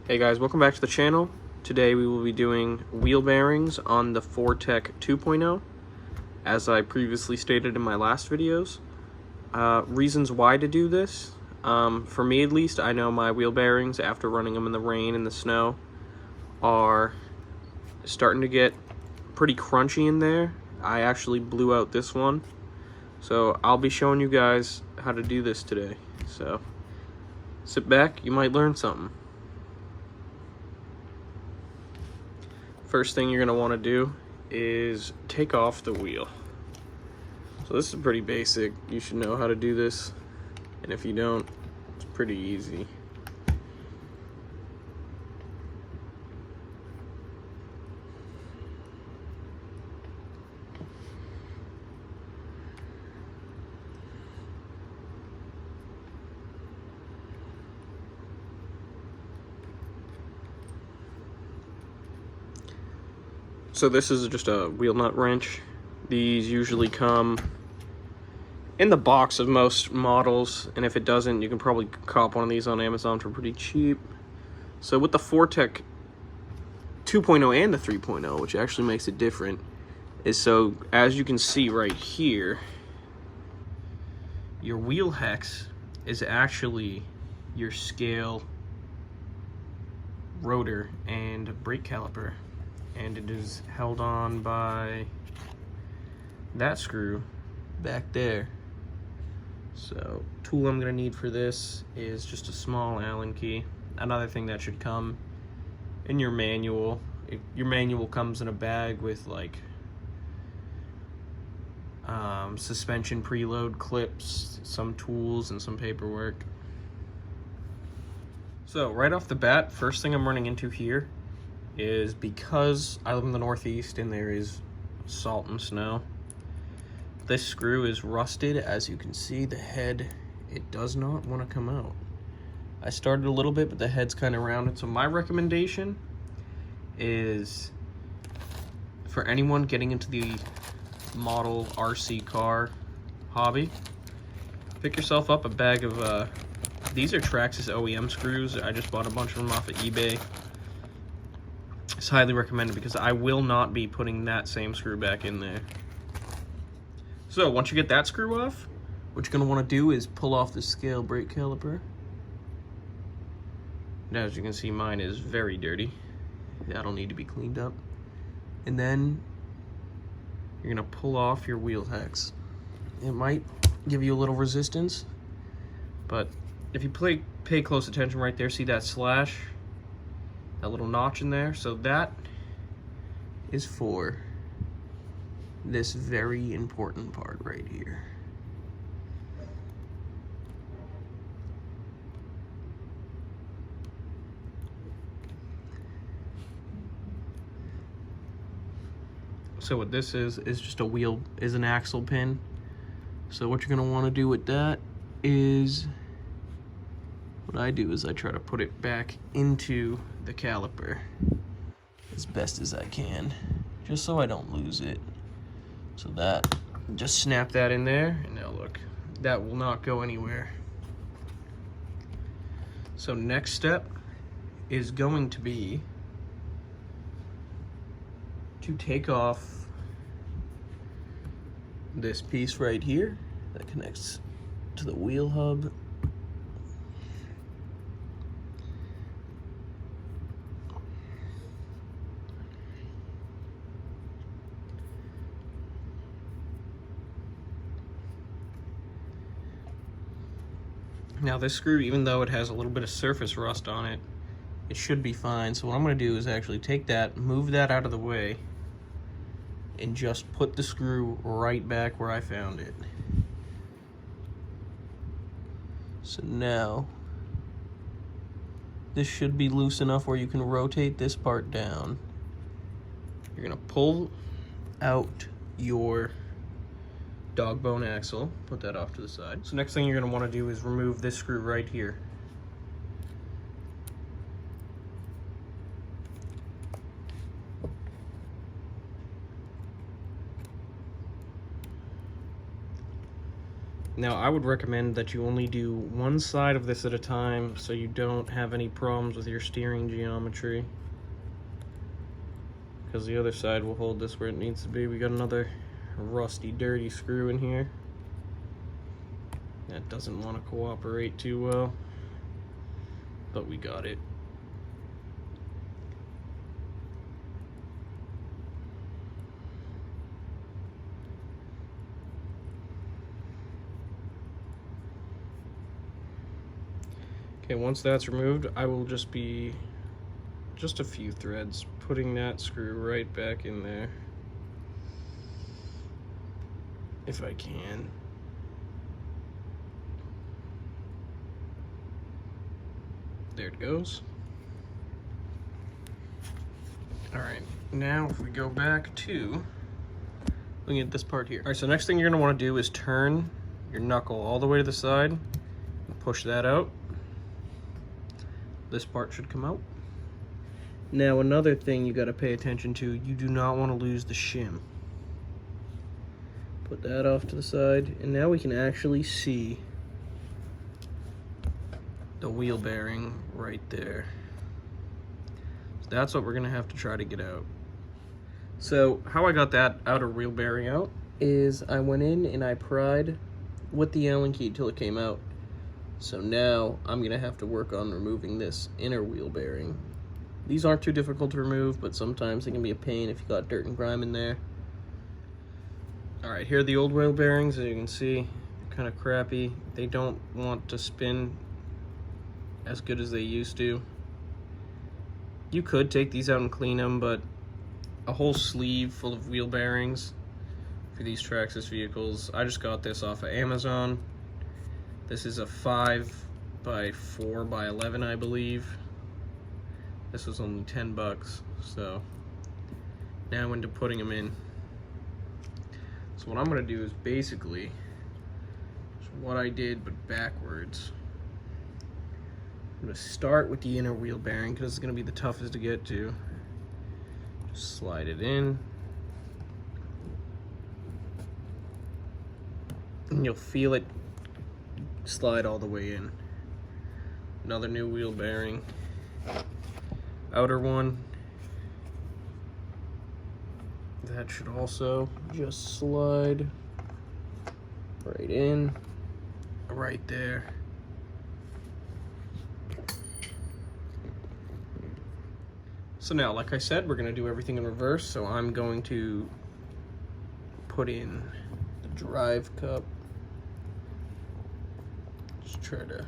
Hey guys, welcome back to the channel. Today we will be doing wheel bearings on the Fortec 2.0, as I previously stated in my last videos. Reasons why to do this. For me at least, I know my wheel bearings, after running them in the rain and the snow, are starting to get pretty crunchy in there. I actually blew out this one. So I'll be showing you guys how to do this today. So sit back, you might learn something. First thing you're going to want to do is take off the wheel. So this is pretty basic. You should know how to do this. And if you don't, it's pretty easy. So this is just a wheel nut wrench. These usually come in the box of most models, and if it doesn't, you can probably cop one of these on Amazon for pretty cheap. So with the Fortec 2.0 and the 3.0, which actually makes it different, is so as you can see right here, your wheel hex is actually your scale, rotor, and brake caliper. And it is held on by that screw back there. So tool I'm gonna need for this is just a small Allen key. Another thing that should come in your manual. Your manual comes in a bag with like suspension preload clips, some tools, and some paperwork. So right off the bat, first thing I'm running into here is, because I live in the Northeast and there is salt and snow, this screw is rusted. As you can see, the head, it does not want to come out. I started a little bit, but the head's kind of rounded. So my recommendation is, for anyone getting into the model RC car hobby, pick yourself up a bag of, these are Traxxas OEM screws. I just bought a bunch of them off of eBay. It's highly recommended because I will not be putting that same screw back in there. So once you get that screw off, what you're going to want to do is pull off the scale brake caliper. And as you can see, mine is very dirty. That'll need to be cleaned up. And then you're going to pull off your wheel hex. It might give you a little resistance, but if you pay close attention right there, see that slash? That little notch in there? So that is for this very important part right here. So what this is just a wheel, is an axle pin. So what you're gonna wanna do with that is, what I do is I try to put it back into the caliper as best as I can, just so I don't lose it. So that, just snap that in there, and now look, that will not go anywhere. So next step is going to be to take off this piece right here that connects to the wheel hub. Now this screw, even though it has a little bit of surface rust on it, it should be fine. So what I'm going to do is actually take that, move that out of the way, and just put the screw right back where I found it. So now, this should be loose enough where you can rotate this part down. You're going to pull out your dog bone axle, put that off to the side. So next thing you're going to want to do is remove this screw right here. Now, I would recommend that you only do one side of this at a time so you don't have any problems with your steering geometry, because the other side will hold this where it needs to be. We got another rusty, dirty screw in here that doesn't want to cooperate too well, but we got it. Okay, once that's removed, I will just be a few threads putting that screw right back in there, if I can. There it goes. All right, now if we go back to looking at this part here. All right, so next thing you're gonna wanna do is turn your knuckle all the way to the side and push that out. This part should come out. Now another thing you gotta pay attention to, you do not wanna lose the shim. Put that off to the side, and now we can actually see the wheel bearing right there. So that's what we're gonna have to try to get out. So how I got that outer wheel bearing out is I went in and I pried with the Allen key till it came out. So now I'm gonna have to work on removing this inner wheel bearing. These aren't too difficult to remove, but sometimes they can be a pain if you got dirt and grime in there. All right, here are the old wheel bearings. As you can see, kind of crappy. They don't want to spin as good as they used to. You could take these out and clean them, but a whole sleeve full of wheel bearings for these Traxxas vehicles. I just got this off of Amazon. This is a 5x4x11, I believe. This was only 10 bucks, so now into putting them in. So what I'm gonna do is basically what I did, but backwards. I'm gonna start with the inner wheel bearing because it's gonna be the toughest to get to. Just slide it in. And you'll feel it slide all the way in. Another new wheel bearing. Outer one. That should also just slide right in, right there. So now, like I said, we're gonna do everything in reverse. So I'm going to put in the drive cup. Just try to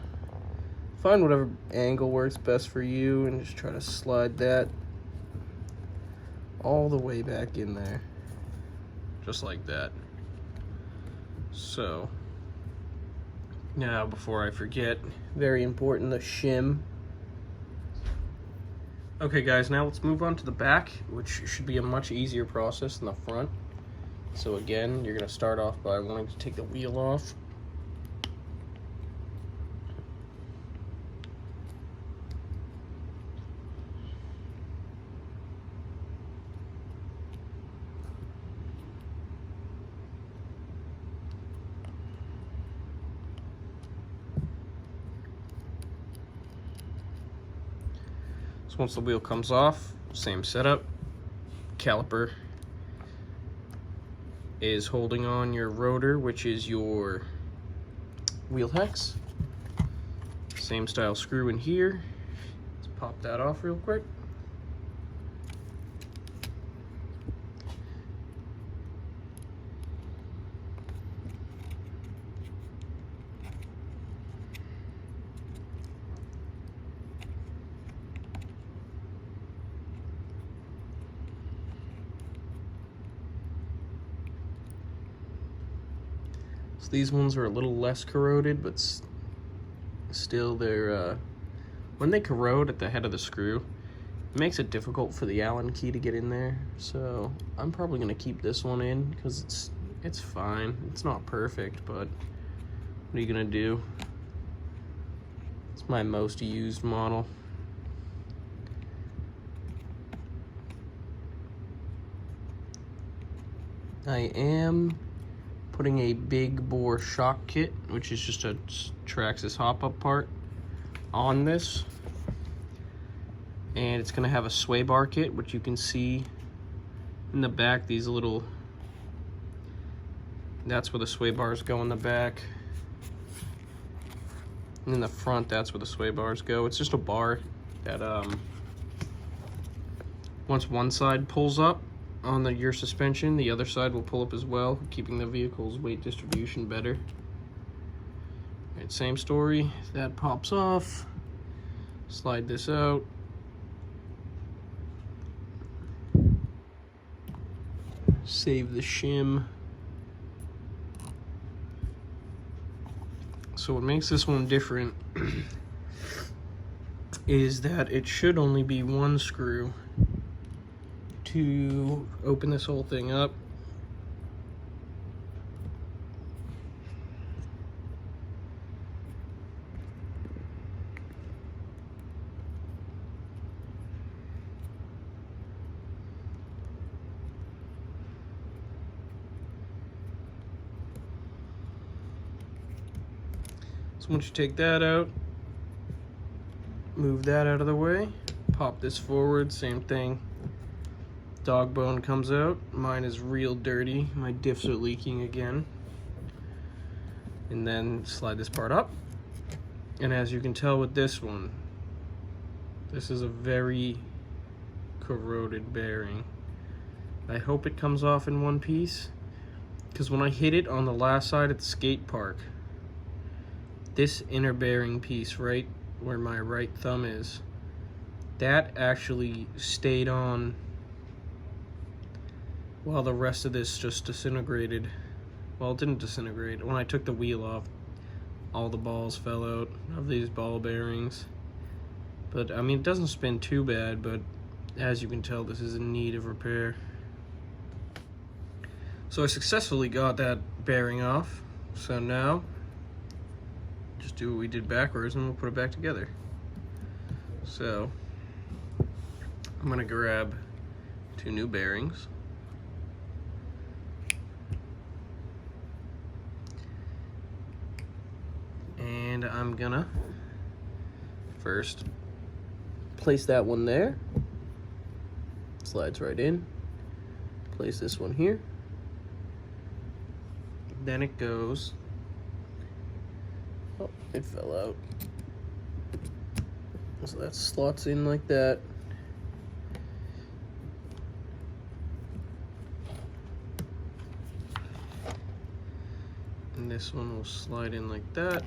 find whatever angle works best for you and just try to slide that all the way back in there, just like that. So now, before I forget, very important, the shim. Okay guys, now let's move on to the back, which should be a much easier process than the front. So again, you're gonna start off by wanting to take the wheel off. Once the wheel comes off, same setup. Caliper is holding on your rotor, which is your wheel hex. Same style screw in here. Let's pop that off real quick. So these ones are a little less corroded, but still they're, when they corrode at the head of the screw, it makes it difficult for the Allen key to get in there. So I'm probably gonna keep this one in because it's fine. It's not perfect, but what are you gonna do? It's my most used model. I am putting a big bore shock kit, which is just a traxxas hop-up part, on this. And it's gonna have a sway bar kit, which you can see in the back, these little, that's where the sway bars go in the back. And in the front, that's where the sway bars go. It's just a bar that once one side pulls up on your suspension, the other side will pull up as well, keeping the vehicle's weight distribution better. Right, same story. That pops off. Slide this out. Save the shim. So what makes this one different is that it should only be one screw to open this whole thing up. So once you take that out, move that out of the way, pop this forward, same thing. Dog bone comes out. Mine is real dirty. My diffs are leaking again. And then slide this part up. And as you can tell with this one, this is a very corroded bearing. I hope it comes off in one piece, because when I hit it on the last side at the skate park, this inner bearing piece right where my right thumb is, that actually stayed on while the rest of this just disintegrated. Well, it didn't disintegrate. When I took the wheel off, all the balls fell out of these ball bearings. But I mean, it doesn't spin too bad, but as you can tell, this is in need of repair. So I successfully got that bearing off. So now, just do what we did backwards and we'll put it back together. So, I'm gonna grab 2 new bearings. And I'm gonna first place that one there. Slides right in. Place this one here. Then it goes. Oh, it fell out. So that slots in like that. And this one will slide in like that.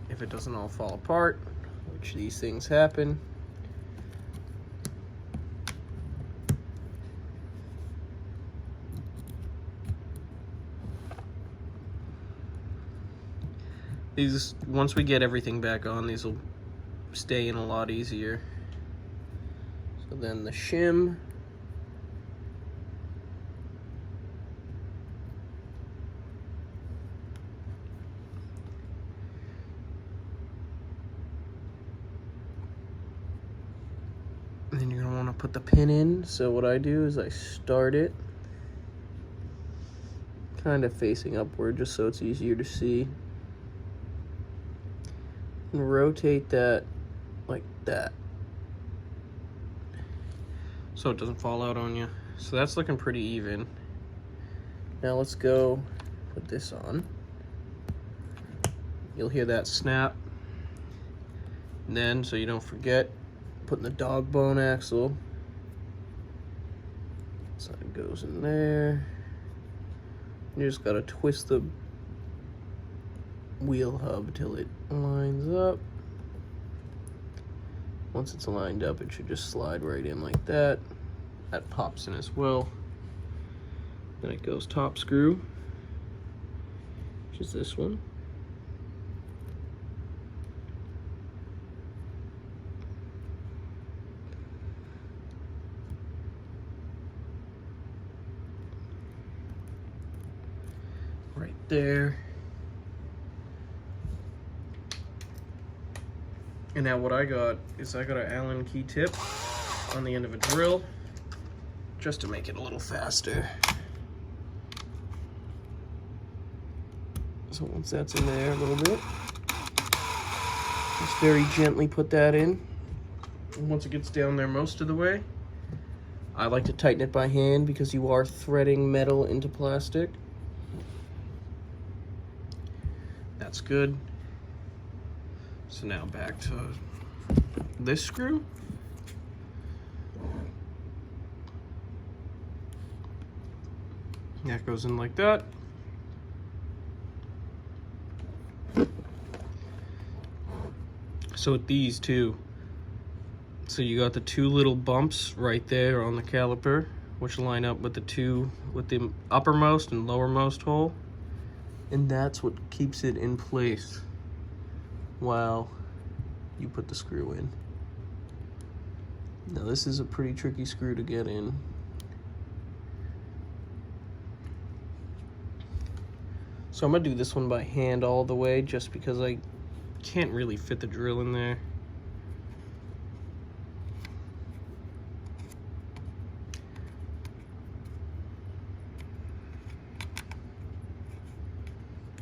If it doesn't all fall apart, which these things happen. These, once we get everything back on, these will stay in a lot easier. So then the shim. And then you're gonna wanna put the pin in. So what I do is I start it kind of facing upward just so it's easier to see. And rotate that like that so it doesn't fall out on you. So that's looking pretty even. Now let's go put this on. You'll hear that snap. And then, so you don't forget, putting the dog bone axle. So it goes in there. You just gotta twist the wheel hub till it lines up. Once it's lined up, it should just slide right in like that. That pops in as well. Then it goes top screw, which is this one. Right there. And now what I got is I got an Allen key tip on the end of a drill just to make it a little faster. So once that's in there a little bit, just very gently put that in. And once it gets down there most of the way, I like to tighten it by hand because you are threading metal into plastic. That's good. So now back to this screw. That goes in like that. So with these two, so you got the two little bumps right there on the caliper, which line up with the uppermost and lowermost hole, and that's what keeps it in place while you put the screw in. Now this is a pretty tricky screw to get in. So I'm gonna do this one by hand all the way just because I can't really fit the drill in there.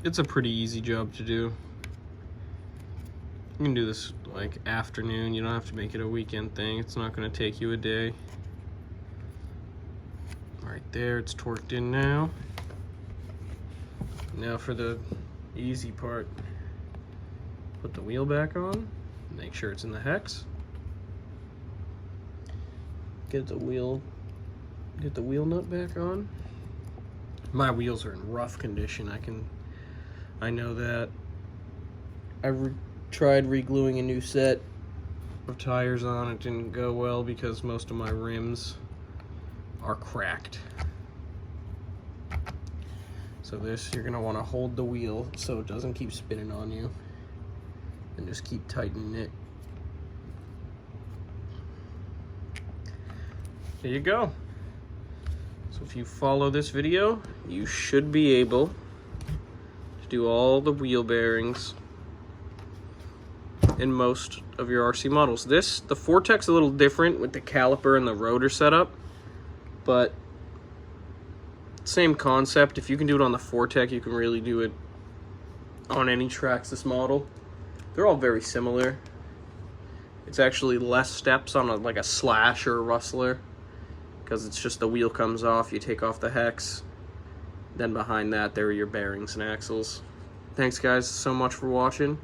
It's a pretty easy job to do. You can do this like afternoon, you don't have to make it a weekend thing. It's not gonna take you a day. Right there, it's torqued in now. Now for the easy part. Put the wheel back on, make sure it's in the hex. Get the wheel nut back on. My wheels are in rough condition, I know that. I tried re-gluing a new set of tires on. It didn't go well because most of my rims are cracked. So this, you're gonna wanna hold the wheel so it doesn't keep spinning on you, and just keep tightening it. There you go. So if you follow this video, you should be able to do all the wheel bearings in most of your RC models. The Vortec's a little different with the caliper and the rotor setup, but same concept. If you can do it on the Vortec, you can really do it on any traxxas model. They're all very similar. It's actually less steps on like a Slash or a Rustler, because it's just the wheel comes off, you take off the hex, then behind that there are your bearings and axles. Thanks guys so much for watching.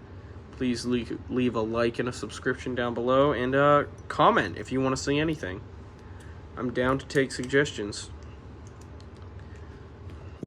Please leave a like and a subscription down below, and comment if you want to see anything. I'm down to take suggestions.